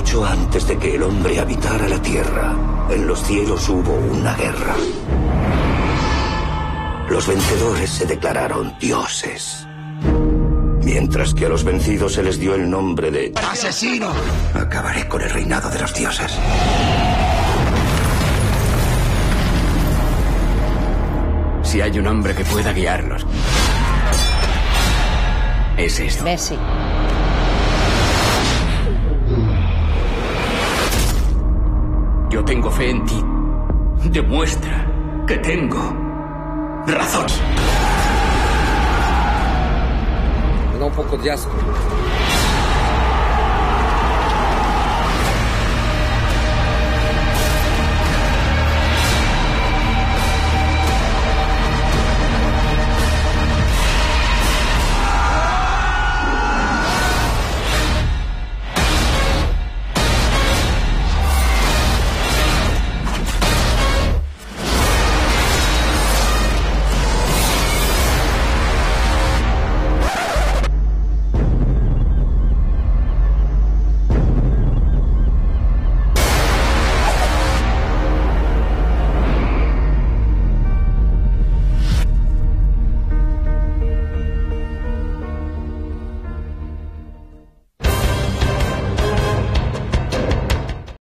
Mucho antes de que el hombre habitara la tierra, en los cielos hubo una guerra. Los vencedores se declararon dioses, mientras que a los vencidos se les dio el nombre de ¡asesino! Acabaré con el reinado de los dioses. Si hay un hombre que pueda guiarlos, es esto. Messi. Yo tengo fe en ti. Demuestra que tengo razón. Me da un poco de asco.